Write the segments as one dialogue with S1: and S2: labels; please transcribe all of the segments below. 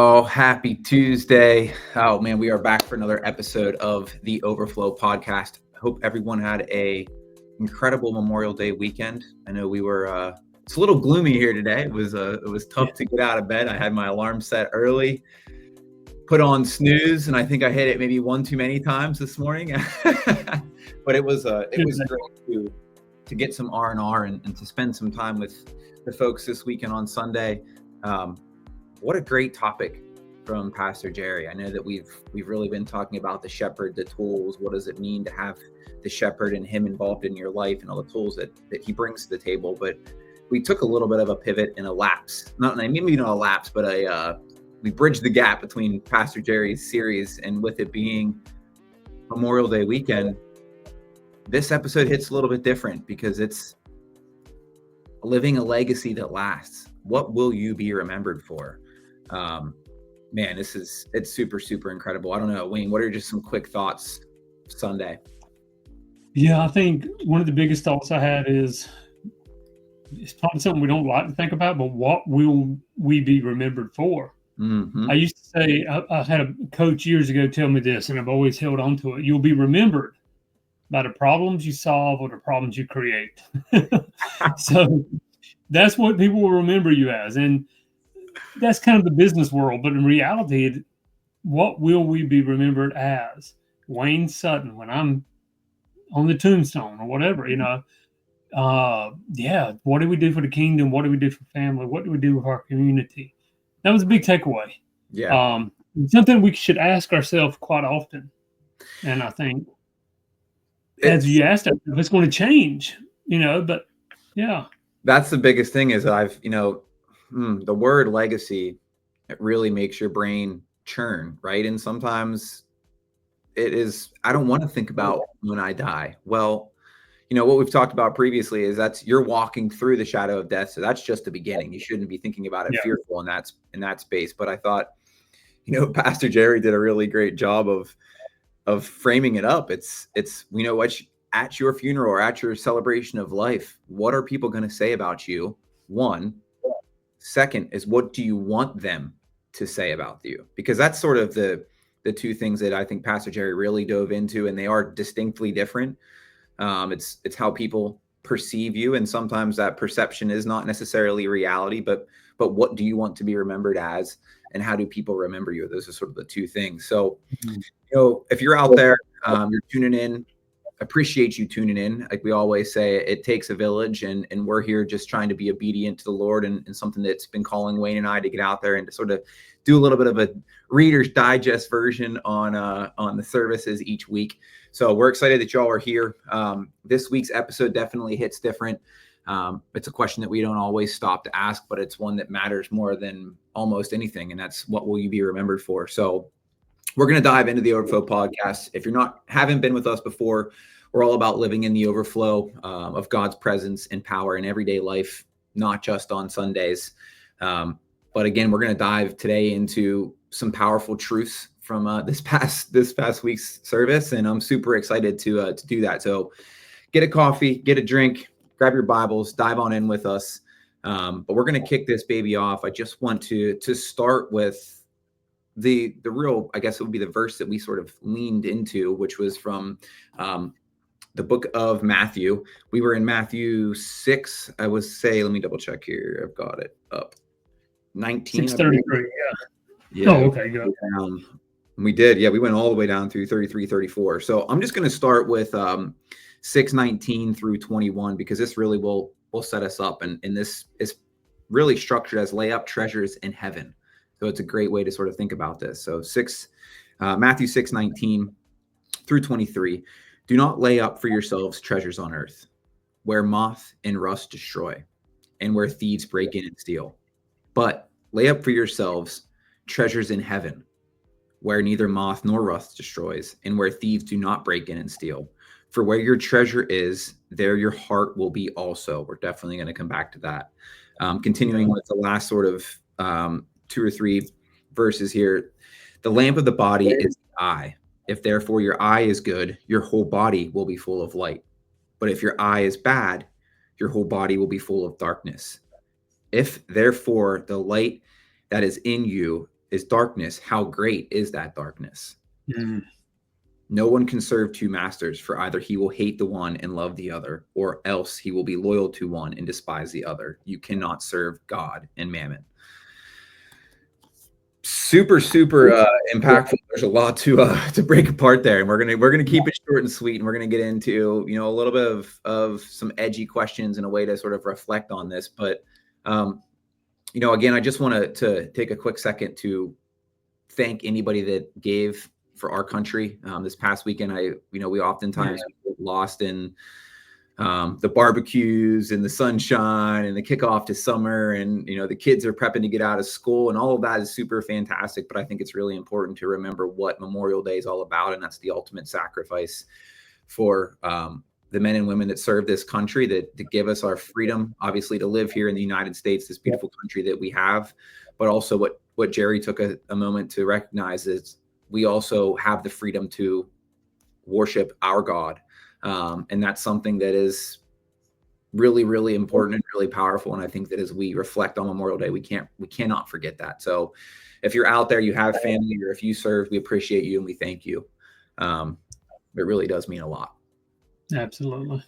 S1: Oh, happy Tuesday. Oh man, we are back for another episode of the Overflow Podcast. I hope everyone had a incredible Memorial Day weekend. I know we were it's a little gloomy here today. It was tough to get out of bed. I had my alarm set early, put on snooze, and I think I hit it maybe one too many times this morning. But it was great to get some R&R and to spend some time with the folks this weekend on Sunday. What a great topic from Pastor Jerry. I know that we've really been talking about the shepherd, the tools. What does it mean to have the shepherd and him involved in your life and all the tools that he brings to the table? But we took a little bit of a pivot and a lapse. Maybe not a lapse, but we bridged the gap between Pastor Jerry's series and with it being Memorial Day weekend. This episode hits a little bit different because it's living a legacy that lasts. What will you be remembered for? Man, it's super, super incredible. I don't know, Wayne, what are just some quick thoughts Sunday?
S2: Yeah, I think one of the biggest thoughts I had is it's probably something we don't like to think about, but what will we be remembered for?
S1: Mm-hmm.
S2: I used to say, I had a coach years ago tell me this, and I've always held on to it. You'll be remembered by the problems you solve or the problems you create. So that's what people will remember you as. And that's kind of the business world. But in reality, what will we be remembered as? Wayne Sutton, when I'm on the tombstone or whatever, what do we do for the kingdom? What do we do for family? What do we do with our community? That was a big takeaway.
S1: Yeah.
S2: Something we should ask ourselves quite often. And I think, as you asked, if it's going to change, but yeah.
S1: That's the biggest thing is the word legacy, it really makes your brain churn, right? And sometimes it is, I don't want to think about when I die. Well, what we've talked about previously is you're walking through the shadow of death. So that's just the beginning. You shouldn't be thinking about it fearful in that space. But I thought, Pastor Jerry did a really great job of framing it up. It's what at your funeral or at your celebration of life, what are people going to say about you? One. Second is, what do you want them to say about you? Because that's sort of the two things that I think Pastor Jerry really dove into, and they are distinctly different. It's how people perceive you, and sometimes that perception is not necessarily reality, but what do you want to be remembered as, and how do people remember you? Those are sort of the two things. So, if you're out there, you're tuning in, appreciate you tuning in. Like we always say, it takes a village, and we're here just trying to be obedient to the Lord, and something that's been calling Wayne and I to get out there and to sort of do a little bit of a Reader's Digest version on the services each week. So we're excited that y'all are here. This week's episode definitely hits different. It's a question that we don't always stop to ask, but it's one that matters more than almost anything, and that's, what will you be remembered for? So we're going to dive into the Overflow Podcast. If you're haven't been with us before, we're all about living in the overflow of God's presence and power in everyday life, not just on Sundays. But again, we're going to dive today into some powerful truths from this past week's service, and I'm super excited to do that. So get a coffee, get a drink, grab your Bibles, dive on in with us. But we're going to kick this baby off. I just want to start with the real, I guess it would be the verse that we sort of leaned into, which was from the book of Matthew. We were in Matthew 6. I would say, let me double check here. I've got it up. 19.
S2: 6:33.
S1: Yeah.
S2: Oh, okay, good.
S1: We did. Yeah, we went all the way down through 33, 34. So I'm just going to start with 6:19 through 21, because this really will set us up. And this is really structured as lay up treasures in heaven. So it's a great way to sort of think about this. So Matthew 6:19 through 23. Do not lay up for yourselves treasures on earth, where moth and rust destroy, and where thieves break in and steal. But lay up for yourselves treasures in heaven, where neither moth nor rust destroys, and where thieves do not break in and steal. For where your treasure is, there your heart will be also. We're definitely going to come back to that. Continuing with the last sort of 2 or 3 verses here. The lamp of the body is the eye. If therefore your eye is good, your whole body will be full of light. But if your eye is bad, your whole body will be full of darkness. If therefore the light that is in you is darkness, how great is that darkness?
S2: Mm.
S1: No one can serve two masters, for either he will hate the one and love the other, or else he will be loyal to one and despise the other. You cannot serve God and mammon. Super impactful. There's a lot to break apart there, and we're gonna keep it short and sweet, and we're gonna get into a little bit of some edgy questions and a way to sort of reflect on this. But again, I just want to take a quick second to thank anybody that gave for our country. This past weekend, we oftentimes get lost in the barbecues and the sunshine and the kickoff to summer, and the kids are prepping to get out of school, and all of that is super fantastic. But I think it's really important to remember what Memorial Day is all about, and that's the ultimate sacrifice for the men and women that serve this country, that give us our freedom, obviously, to live here in the United States, this beautiful country that we have. But also what Jerry took a moment to recognize is we also have the freedom to worship our God. And that's something that is really, really important and really powerful. And I think that as we reflect on Memorial Day, we cannot forget that. So if you're out there, you have family, or if you serve, we appreciate you and we thank you. It really does mean a lot.
S2: Absolutely.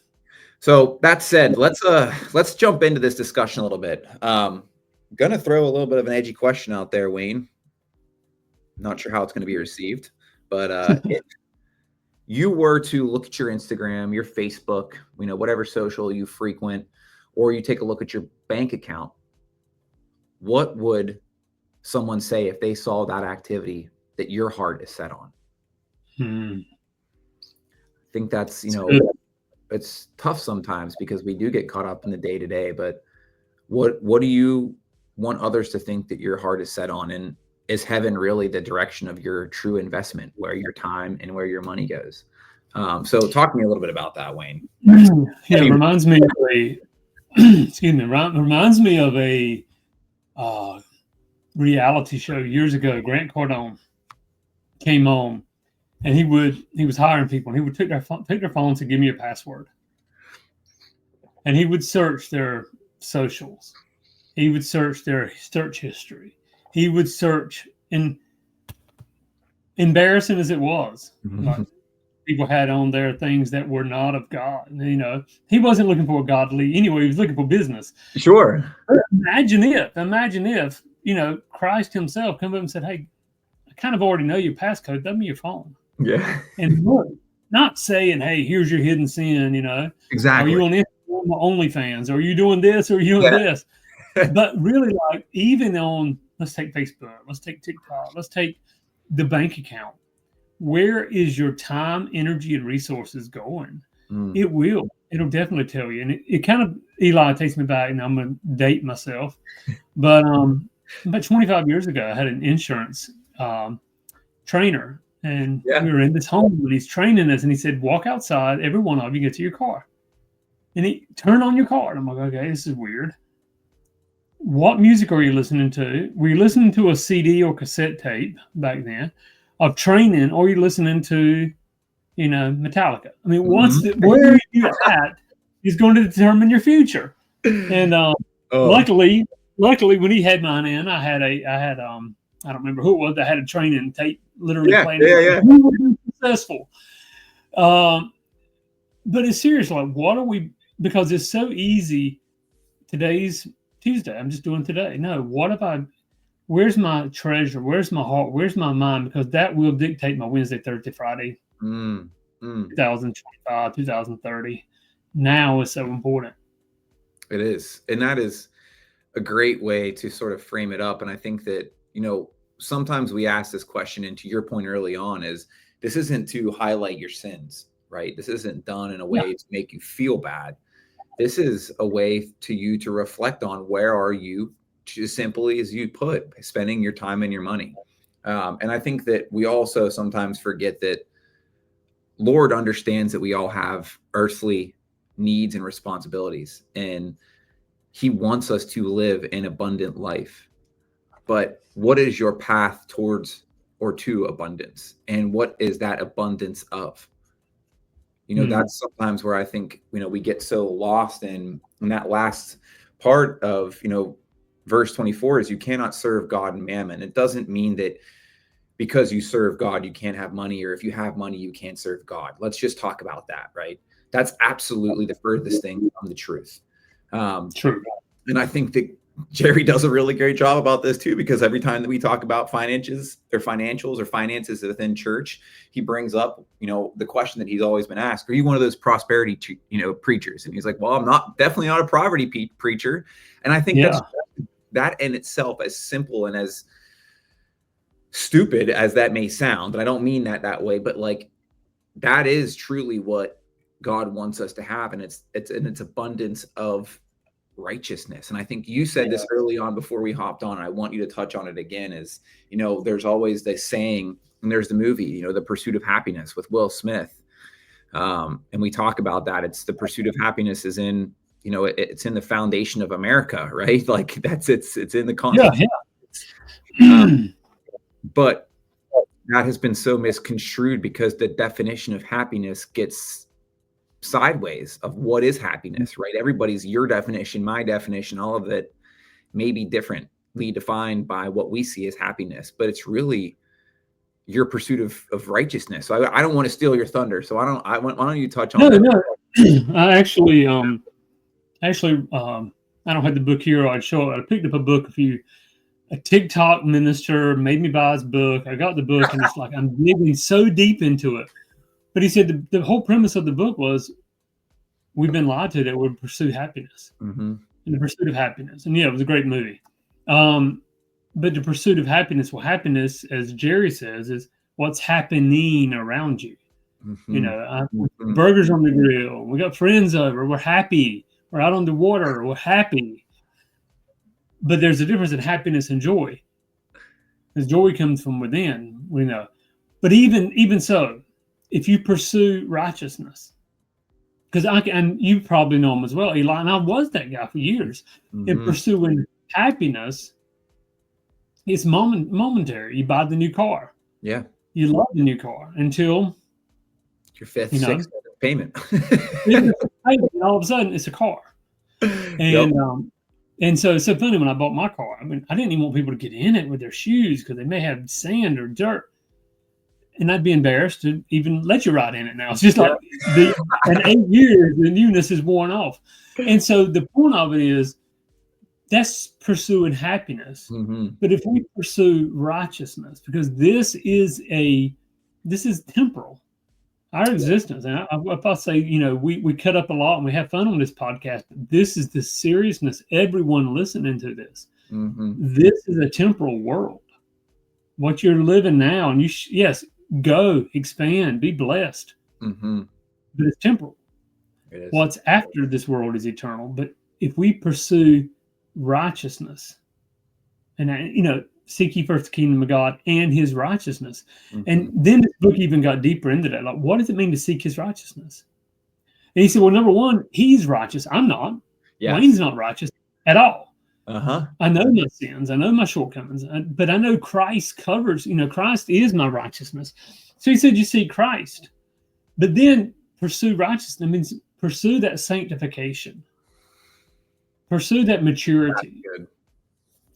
S1: So that said, let's jump into this discussion a little bit. Gonna throw a little bit of an edgy question out there, Wayne. Not sure how it's going to be received, but if you were to look at your Instagram, your Facebook, whatever social you frequent, or you take a look at your bank account, what would someone say if they saw that activity that your heart is set on? I think that's, it's tough sometimes because we do get caught up in the day to day, but what do you want others to think that your heart is set on? And is heaven really the direction of your true investment, where your time and where your money goes? So talk to me a little bit about that, Wayne.
S2: Yeah, it reminds me of a, reminds me of a reality show years ago. Grant Cardone came on, and he was hiring people, and he would take their phones and give me a password. And he would search their socials. He would search their search history. He would search, and embarrassing as it was, like, people had on there things that were not of God. He wasn't looking for a godly anyway. He was looking for business.
S1: Sure.
S2: Imagine if Christ himself come up and said, "Hey, I kind of already know your passcode. Throw me your phone."
S1: Yeah.
S2: And look, not saying, "Hey, here's your hidden sin."
S1: Exactly.
S2: Are you on Instagram or OnlyFans? Or are you doing this? Or are you doing this? But really, like, even on, let's take Facebook, let's take TikTok, let's take the bank account. Where is your time, energy, and resources going? It'll definitely tell you. And it kind of, Eli, takes me back, and I'm going to date myself. But about 25 years ago, I had an insurance trainer, and we were in this home, and he's training us, and he said, walk outside, every one of you, get to your car. And he turn on your car. And I'm like, okay, this is weird. What music are you listening to? Were you listening to a CD or cassette tape back then of training, or are you listening to, Metallica? I mean, where are you at is going to determine your future. And luckily, when he had mine in, I had I don't remember who it was. I had a training tape literally playing. Yeah. We were successful. But it's serious. Like, what are we? Because it's so easy. Today's Tuesday. I'm just doing today. No, where's my treasure? Where's my heart? Where's my mind? Because that will dictate my Wednesday, Thursday, Friday, 2025, 2030. Now is so important.
S1: It is. And that is a great way to sort of frame it up. And I think that, sometimes we ask this question, and to your point early on, is this isn't to highlight your sins, right? This isn't done in a way to make you feel bad. This is a way to you to reflect on where are you, as simply as you put, spending your time and your money. And I think that we also sometimes forget that Lord understands that we all have earthly needs and responsibilities, and he wants us to live an abundant life. But what is your path towards or to abundance? And what is that abundance of? That's sometimes where I think, we get so lost in that last part of, verse 24 is you cannot serve God and mammon. It doesn't mean that because you serve God, you can't have money, or if you have money, you can't serve God. Let's just talk about that, right? That's absolutely the furthest thing from the truth.
S2: True.
S1: And I think that Jerry does a really great job about this too, because every time that we talk about financials or finances within church, he brings up, the question that he's always been asked: are you one of those prosperity, preachers? And he's like, well, I'm definitely not a poverty preacher. And I think that in itself, as simple and as stupid as that may sound, and I don't mean that way, but like, that is truly what God wants us to have. And it's abundance of righteousness. And I think you said this early on before we hopped on, and I want you to touch on it again, is, there's always this saying, and there's the movie, The Pursuit of Happiness with Will Smith. And we talk about that. It's the pursuit of happiness is in, it's in the foundation of America, right? Like it's in the Constitution. But that has been so misconstrued because the definition of happiness gets sideways of what is happiness, right? Your definition, my definition, all of it may be differently defined by what we see as happiness, but it's really your pursuit of righteousness. So I don't want to steal your thunder. So why don't you touch on that?
S2: No. I actually, I don't have the book here. I'd show it. I picked up a book a TikTok minister made me buy his book. I got the book and it's like, I'm digging so deep into it. But he said the whole premise of the book was we've been lied to that we pursue happiness.
S1: Mm-hmm.
S2: In the pursuit of happiness. And it was a great movie. But the pursuit of happiness, happiness, as Jerry says, is what's happening around you.
S1: Mm-hmm.
S2: Burgers on the grill. We got friends over. We're happy. We're out on the water. We're happy. But there's a difference in happiness and joy. Because joy comes from within, we know. But even so, if you pursue righteousness, because and you probably know him as well, Eli, and I was that guy for years. Mm-hmm. In pursuing happiness, it's momentary. You buy the new car.
S1: Yeah.
S2: You love the new car until
S1: your fifth, sixth payment.
S2: And all of a sudden, it's a car. And and so it's so funny when I bought my car. I mean, I didn't even want people to get in it with their shoes because they may have sand or dirt. And I'd be embarrassed to even let you ride in it now. It's just like in 8 years, the newness is worn off. And so the point of it is that's pursuing happiness.
S1: Mm-hmm.
S2: But if we pursue righteousness, because this is temporal, our existence. And if I say, we cut up a lot and we have fun on this podcast, but this is the seriousness. Everyone listening to this, This is a temporal world. What you're living now, and yes, go, expand, be blessed.
S1: Mm-hmm.
S2: But it's temporal.
S1: It is.
S2: What's after this world is eternal. But if we pursue righteousness, and seek ye first the kingdom of God and his righteousness. Mm-hmm. And then this book even got deeper into that. Like, what does it mean to seek his righteousness? And he said, well, number one, he's righteous. I'm not. Yes. Wayne's not righteous at all.
S1: Uh-huh.
S2: I know my sins. I know my shortcomings. But I know Christ covers, Christ is my righteousness. So he said, you seek Christ. But then pursue righteousness. That means pursue that sanctification. Pursue that maturity.
S1: That's good.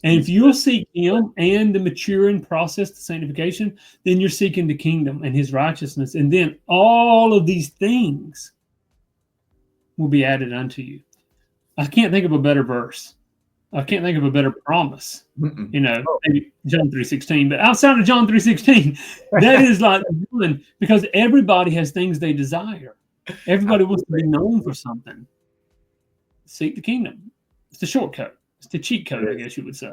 S2: And if you'll seek him and the maturing process, the sanctification, then you're seeking the kingdom and his righteousness. And then all of these things will be added unto you. I can't think of a better verse. I can't think of a better promise. Maybe John 3:16. But outside of John 3:16, that is like one, because everybody has things they desire. Everybody wants to be known for something. Seek the kingdom. It's the shortcut. It's the cheat code, I guess you would say.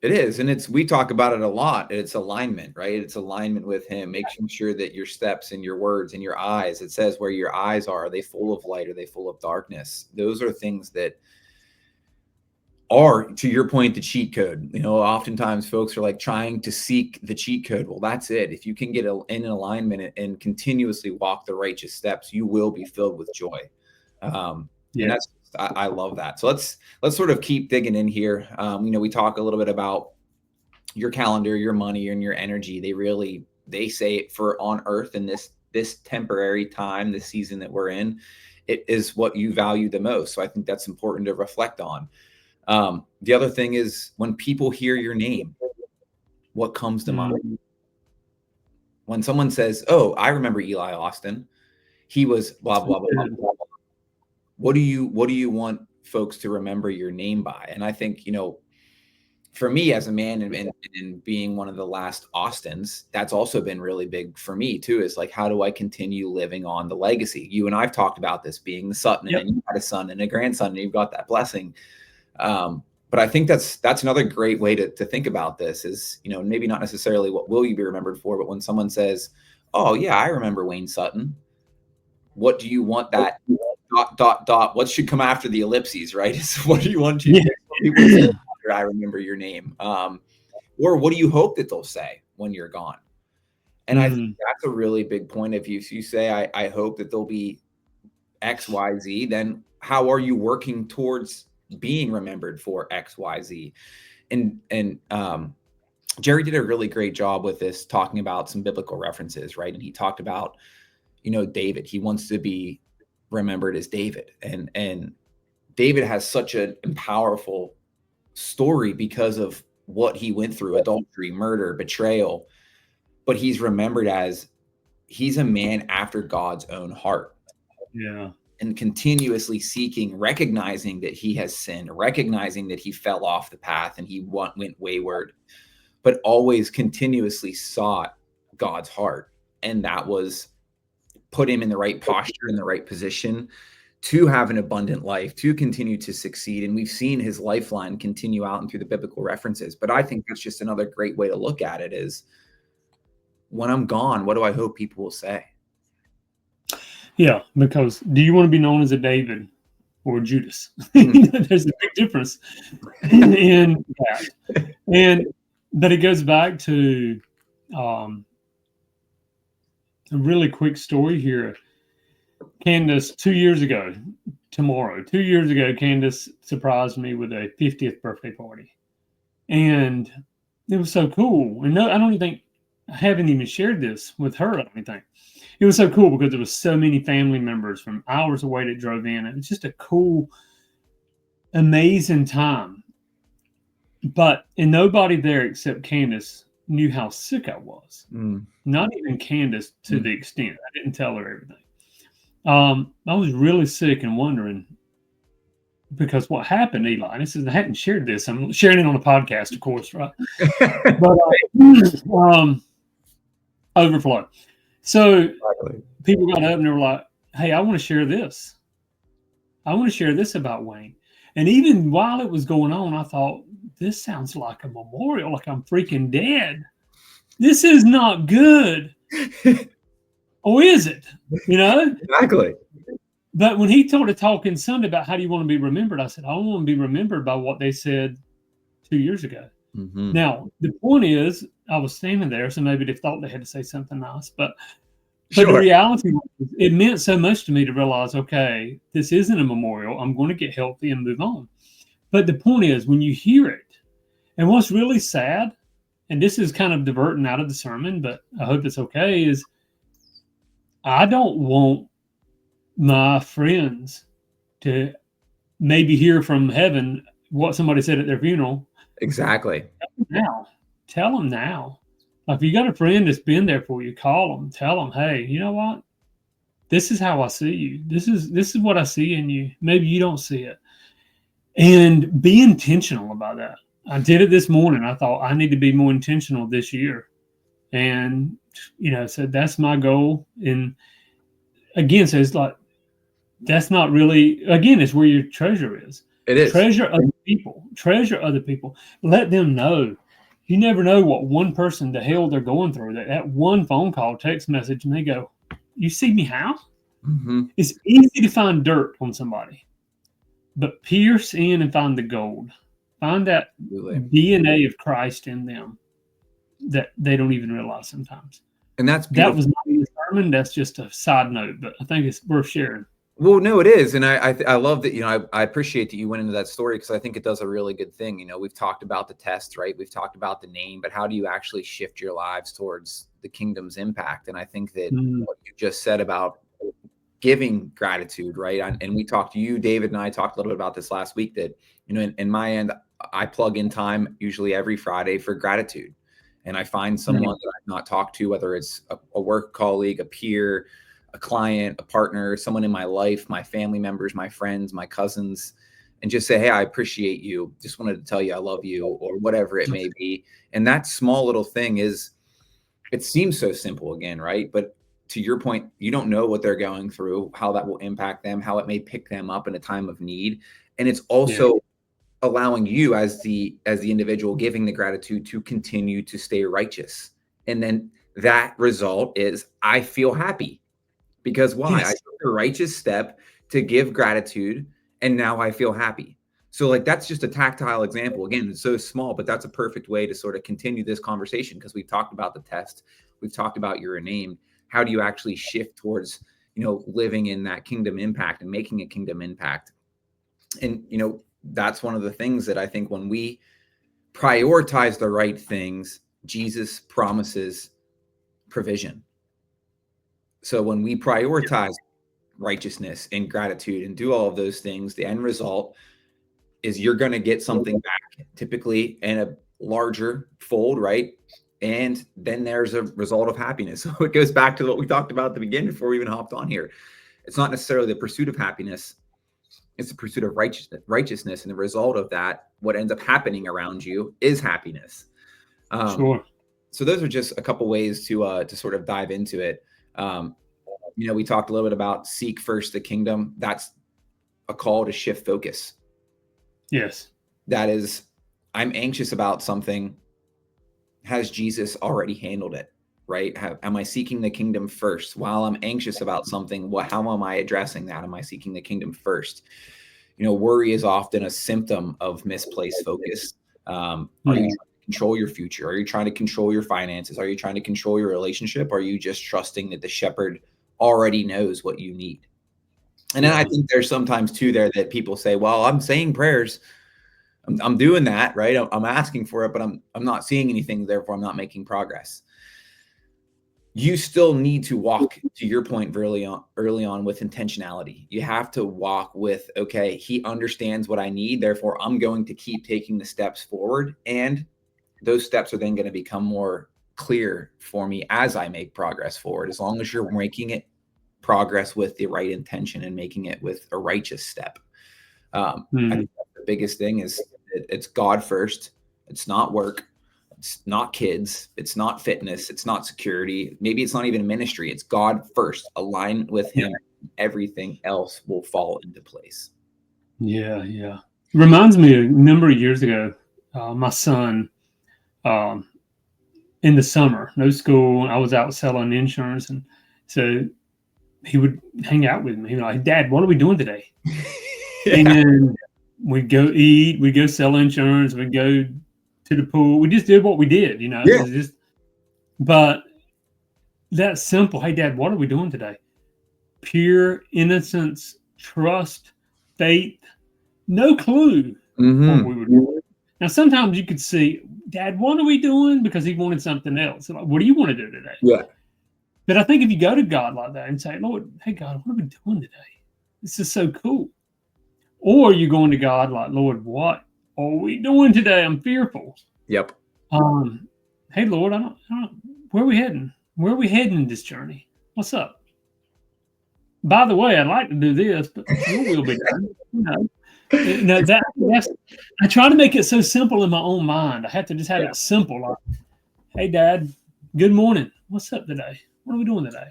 S1: It is. And we talk about it a lot. It's alignment, right? It's alignment with him, making sure that your steps and your words and your eyes, it says where your eyes are they full of light? Are they full of darkness? Those are things that are, to your point, the cheat code. Oftentimes folks are like trying to seek the cheat code. Well, that's it. If you can get in alignment and continuously walk the righteous steps, you will be filled with joy. And that's, I love that. So let's sort of keep digging in here. We talk a little bit about your calendar, your money, and your energy. They say for on earth in this temporary time, this season that we're in, it is what you value the most. So I think that's important to reflect on. The other thing is when people hear your name, what comes to mind? When someone says, "Oh, I remember Eli Austin. He was blah, blah, blah, blah, blah." What do you want folks to remember your name by? And I think, for me as a man and being one of the last Austins, that's also been really big for me too, is like, how do I continue living on the legacy? You and I've talked about this being the Sutton, and then you had a son and a grandson, and you've got that blessing. But I think that's another great way to think about this is, maybe not necessarily what will you be remembered for, but when someone says, "Oh yeah, I remember Wayne Sutton," what do you want that ... what should come after the ellipses, right? Is what do you want people to say after I remember your name? Or what do you hope that they'll say when you're gone? And I think that's a really big point. If you say, I hope that there'll be X, Y, Z, then how are you working towards being remembered for X, Y, Z? And Jerry did a really great job with this, talking about some biblical references, right? And he talked about, David. He wants to be remembered as David, and David has such a powerful story because of what he went through: adultery, murder, betrayal. But he's remembered as he's a man after God's own heart.
S2: Yeah.
S1: And continuously seeking, recognizing that he has sinned, recognizing that he fell off the path and he went wayward, but always continuously sought God's heart. And that was put him in the right posture, in the right position to have an abundant life, to continue to succeed. And we've seen his lifeline continue out and through the biblical references. But I think that's just another great way to look at it is, when I'm gone, what do I hope people will say?
S2: Yeah, because do you want to be known as a David or Judas? There's a big difference in that. But it goes back to a really quick story here. Candace, 2 years ago, Candace surprised me with a 50th birthday party. And it was so cool. And no, I don't even think, I haven't even shared this with her, I don't think. It was so cool because there was so many family members from hours away that drove in. It was just a cool, amazing time. And nobody there except Candace knew how sick I was. Not even Candace to the extent. I didn't tell her everything. I was really sick and wondering, because what happened, Eli, and I hadn't shared this. I'm sharing it on a podcast, of course, right? But Overflow. So people got up and they were like, "Hey, I want to share this. I want to share this about Wayne." And even while it was going on, I thought, this sounds like a memorial, like I'm freaking dead. This is not good. Or is it?
S1: Exactly.
S2: But when he started talking Sunday about how do you want to be remembered, I said, I want to be remembered by what they said 2 years ago. Now, the point is, I was standing there, so maybe they thought they had to say something nice. But the reality was, it meant so much to me to realize, okay, this isn't a memorial. I'm going to get healthy and move on. But the point is, when you hear it, and what's really sad, and this is kind of diverting out of the sermon, but I hope it's okay, is I don't want my friends to maybe hear from heaven what somebody said at their funeral.
S1: Exactly.
S2: Tell them now. Like, if you got a friend that's been there for you, call them. Tell them, hey, you know what? This is how I see you. This is what I see in you. Maybe you don't see it. And be intentional about that. I did it this morning. I thought I need to be more intentional this year. And, so that's my goal. And again, so it's like, that's not really, again, it's where your treasure is.
S1: It is.
S2: Treasure other people. Let them know. You never know what one person, the hell they're going through. That one phone call, text message, and they go, "You see me how?" It's easy to find dirt on somebody, but pierce in and find the gold. Find that DNA of Christ in them that they don't even realize sometimes.
S1: And that was
S2: not in the sermon. That's just a side note, but I think it's worth sharing.
S1: Well, no, it is. And I love that, I appreciate that you went into that story, because I think it does a really good thing. We've talked about the test, right? We've talked about the name, but how do you actually shift your lives towards the kingdom's impact? And I think that what you just said about giving gratitude, right? And we talked, you, David, and I talked a little bit about this last week, that, you know, in my end, I plug in time usually every Friday for gratitude. And I find someone that I've not talked to, whether it's a work colleague, a peer, a client, a partner, someone in my life, my family members, my friends, my cousins, and just say, hey, I appreciate you. Just wanted to tell you I love you, or whatever it may be. And that small little thing it seems so simple again, right? But to your point, you don't know what they're going through, how that will impact them, how it may pick them up in a time of need. And it's also allowing you as the individual giving the gratitude to continue to stay righteous. And then that result is, I feel happy, because why? I took the righteous step to give gratitude, and now I feel happy. So like, that's just a tactile example. Again, it's so small, but that's a perfect way to sort of continue this conversation, because we've talked about the test. We've talked about you're named. How do you actually shift towards, you know, living in that kingdom impact and making a kingdom impact? And, you know, that's one of the things that I think, when we prioritize the right things, Jesus promises provision. So when we prioritize righteousness and gratitude and do all of those things, the end result is you're going to get something back, typically in a larger fold, right? And then there's a result of happiness. So it goes back to what we talked about at the beginning before we even hopped on here. It's not necessarily the pursuit of happiness. It's the pursuit of righteousness. And the result of that, what ends up happening around you, is happiness.
S2: Sure.
S1: So those are just a couple ways to sort of dive into it. You know, we talked a little bit about seek first the kingdom. That's a call to shift focus.
S2: Yes.
S1: That is, I'm anxious about something. Has Jesus already handled it, right? Am I seeking the kingdom first? While I'm anxious about something, how am I addressing that? Am I seeking the kingdom first? You know, worry is often a symptom of misplaced focus. Are you trying to control your future? Are you trying to control your finances? Are you trying to control your relationship? Are you just trusting that the shepherd already knows what you need? And then I think there's sometimes too there that people say, well, I'm saying prayers, I'm doing that, right? I'm asking for it, but I'm not seeing anything. Therefore, I'm not making progress. You still need to walk, to your point early on, with intentionality. You have to walk with, okay, he understands what I need. Therefore, I'm going to keep taking the steps forward. And those steps are then going to become more clear for me as I make progress forward, as long as you're making it progress with the right intention and making it with a righteous step. I think the biggest thing is it's God first. It's not work. It's not kids. It's not fitness. It's not security. Maybe it's not even ministry. It's God first. Align with him. Everything else will fall into place.
S2: Yeah. Reminds me, a number of years ago, my son, in the summer, no school, I was out selling insurance, and so he would hang out with me. He'd be like, Dad, what are we doing today? And then we'd go eat, we'd go sell insurance, we'd go to the pool. We just did what we did, you know. It was just, but that simple, hey, Dad, what are we doing today? Pure innocence, trust, faith, no clue what we were doing. Now, sometimes you could see, Dad, what are we doing? Because he wanted something else. Like, what do you want to do today?
S1: Yeah.
S2: But I think if you go to God like that and say, Lord, hey, God, what are we doing today? This is so cool. Or you're going to God like, Lord, what are we doing today? I'm fearful.
S1: Yep.
S2: Hey, Lord, I don't, where are we heading? Where are we heading in this journey? What's up? By the way, I'd like to do this, but your will be done. You know, that's, I try to make it so simple in my own mind. I have to just have it simple. Like, hey, Dad, good morning. What's up today? What are we doing today?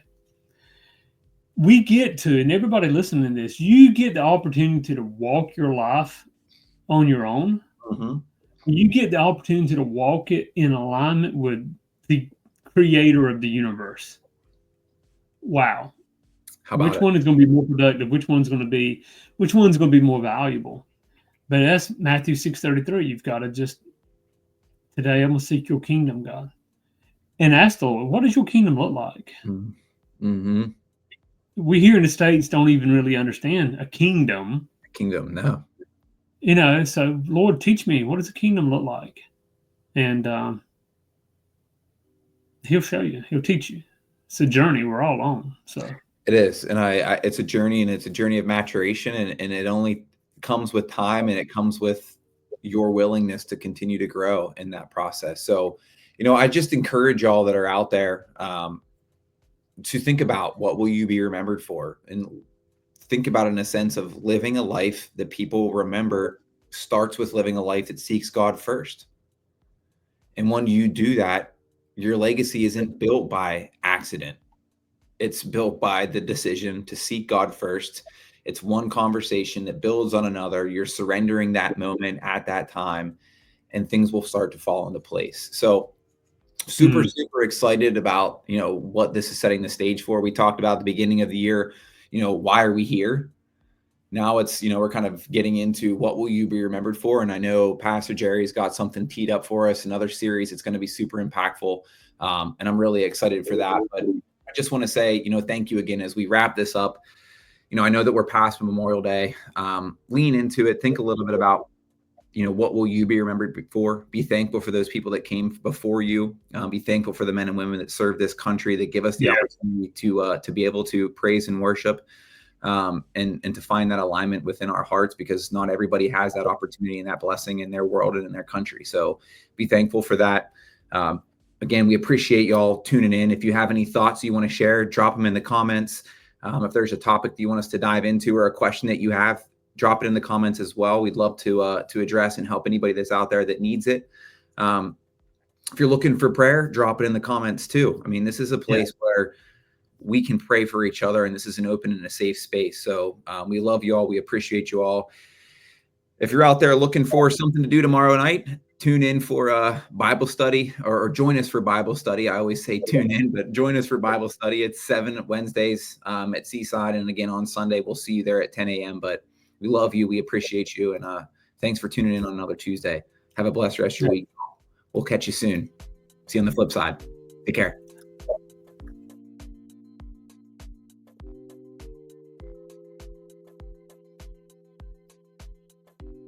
S2: We get to, and everybody listening to this, you get the opportunity to walk your life on your own. You get the opportunity to walk it in alignment with the creator of the universe. Wow. Which one is going to be more productive? Which one's going to be more valuable? But that's Matthew 6:33. You've got to just, today I'm going to seek your kingdom, God. And ask the Lord, what does your kingdom look like? We here in the States don't even really understand a kingdom.
S1: No.
S2: You know, so Lord, teach me, what does a kingdom look like? And he'll show you. He'll teach you. It's a journey we're all on. So
S1: It is. And it's a journey, and it's a journey of maturation, and it only comes with time, and it comes with your willingness to continue to grow in that process. So, I just encourage y'all that are out there, to think about what will you be remembered for, and think about it in a sense of living a life that people remember starts with living a life that seeks God first. And when you do that, your legacy isn't built by accident. It's built by the decision to seek God first. It's one conversation that builds on another. You're surrendering that moment at that time, and things will start to fall into place. So super excited about, what this is setting the stage for. We talked about at the beginning of the year, why are we here? Now it's, we're kind of getting into what will you be remembered for? And I know Pastor Jerry's got something teed up for us, another series. It's going to be super impactful. And I'm really excited for that. But I just want to say, thank you again as we wrap this up. I know that we're past Memorial Day. Lean into it. Think a little bit about, what will you be remembered for? Be thankful for those people that came before you. Be thankful for the men and women that serve this country, that give us the opportunity to be able to praise and worship, and to find that alignment within our hearts, because not everybody has that opportunity and that blessing in their world and in their country. So be thankful for that. Again, we appreciate y'all tuning in. If you have any thoughts you want to share, drop them in the comments. If there's a topic that you want us to dive into, or a question that you have, drop it in the comments as well. We'd love to address and help anybody that's out there that needs it. If you're looking for prayer, drop it in the comments too. I mean, this is a place where we can pray for each other, and this is an open and a safe space. So we love you all. We appreciate you all. If you're out there looking for something to do tomorrow night, tune in for a Bible study, or join us for Bible study. I always say tune in, but join us for Bible study. It's 7 Wednesdays at Seaside. And again, on Sunday, we'll see you there at 10 a.m. But we love you. We appreciate you. And thanks for tuning in on another Tuesday. Have a blessed rest of your week. We'll catch you soon. See you on the flip side. Take care.